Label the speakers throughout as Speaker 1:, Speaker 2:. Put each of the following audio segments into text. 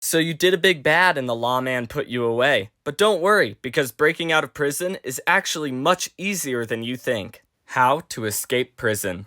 Speaker 1: So you did a big bad and the lawman put you away. But don't worry, because breaking out of prison is actually much easier than you think. How to escape prison.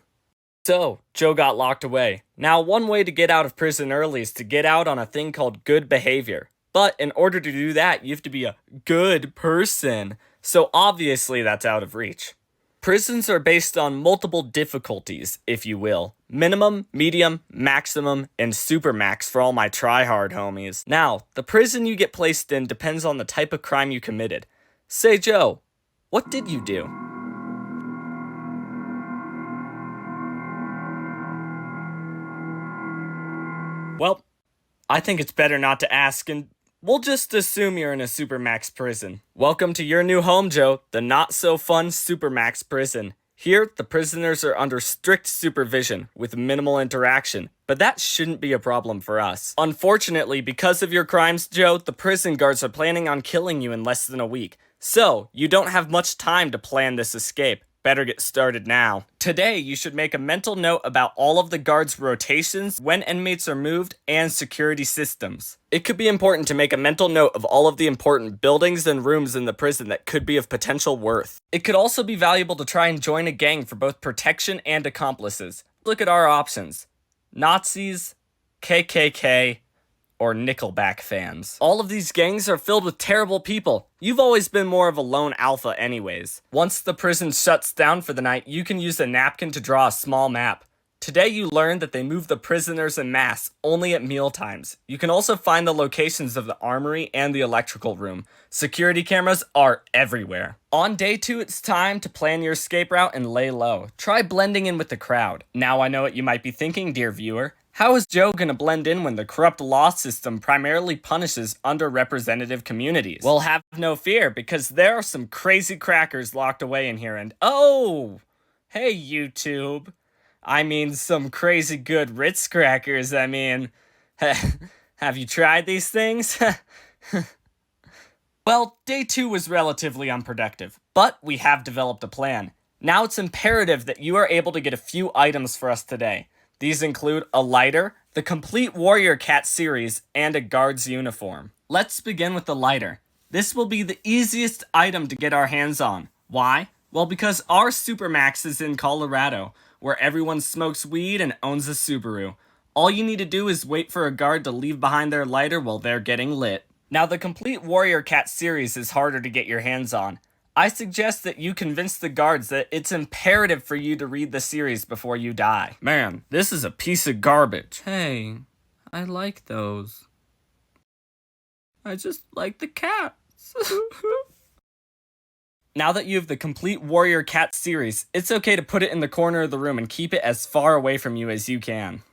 Speaker 1: So, Joe got locked away. Now, one way to get out of prison early is to get out on a thing called good behavior. But in order to do that, you have to be a good person. So obviously that's out of reach. Prisons are based on multiple difficulties, if you will. Minimum, medium, maximum, and supermax for all my try-hard homies. Now, the prison you get placed in depends on the type of crime you committed. Say, Joe, what did you do? Well, I think it's better not to ask, and we'll just assume you're in a supermax prison. Welcome to your new home, Joe, the not-so-fun supermax prison. Here, the prisoners are under strict supervision, with minimal interaction, but that shouldn't be a problem for us. Unfortunately, because of your crimes, Joe, the prison guards are planning on killing you in less than a week. So, you don't have much time to plan this escape. Better get started now. Today, you should make a mental note about all of the guards' rotations, when inmates are moved, and security systems. It could be important to make a mental note of all of the important buildings and rooms in the prison that could be of potential worth. It could also be valuable to try and join a gang for both protection and accomplices. Look at our options: Nazis, KKK, or Nickelback fans. All of these gangs are filled with terrible people. You've always been more of a lone alpha anyways. Once the prison shuts down for the night, you can use a napkin to draw a small map. Today you learned that they move the prisoners en masse, only at meal times. You can also find the locations of the armory and the electrical room. Security cameras are everywhere. On day 2, it's time to plan your escape route and lay low. Try blending in with the crowd. Now I know what you might be thinking, dear viewer. How is Joe gonna blend in when the corrupt law system primarily punishes underrepresented communities? Well, have no fear, because there are some crazy crackers locked away in here, and oh! Hey, YouTube. I mean, some crazy good Ritz crackers, I mean. Have you tried these things? Well, day 2 was relatively unproductive, but we have developed a plan. Now it's imperative that you are able to get a few items for us today. These include a lighter, the complete Warrior Cat series, and a guard's uniform. Let's begin with the lighter. This will be the easiest item to get our hands on. Why? Well, because our Supermax is in Colorado, where everyone smokes weed and owns a Subaru. All you need to do is wait for a guard to leave behind their lighter while they're getting lit. Now, the complete Warrior Cat series is harder to get your hands on. I suggest that you convince the guards that it's imperative for you to read the series before you die. Man, this is a piece of garbage. Hey, I like those. I just like the cats. Now that you have the complete Warrior Cat series, it's okay to put it in the corner of the room and keep it as far away from you as you can.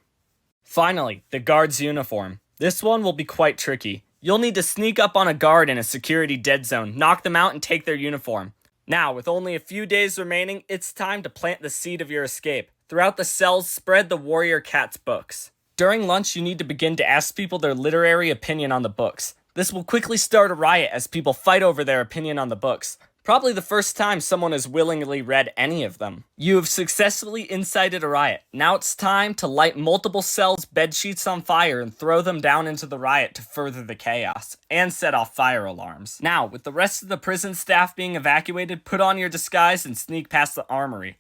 Speaker 1: Finally, the guard's uniform. This one will be quite tricky. You'll need to sneak up on a guard in a security dead zone, knock them out, and take their uniform. Now, with only a few days remaining, it's time to plant the seed of your escape. Throughout the cells, spread the Warrior Cat's books. During lunch, you need to begin to ask people their literary opinion on the books. This will quickly start a riot as people fight over their opinion on the books. Probably the first time someone has willingly read any of them. You have successfully incited a riot. Now it's time to light multiple cells' bedsheets on fire and throw them down into the riot to further the chaos, and set off fire alarms. Now, with the rest of the prison staff being evacuated, put on your disguise and sneak past the armory.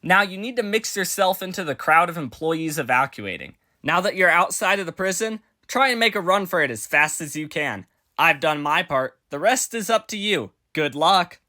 Speaker 1: Now you need to mix yourself into the crowd of employees evacuating. Now that you're outside of the prison, try and make a run for it as fast as you can. I've done my part. The rest is up to you. Good luck.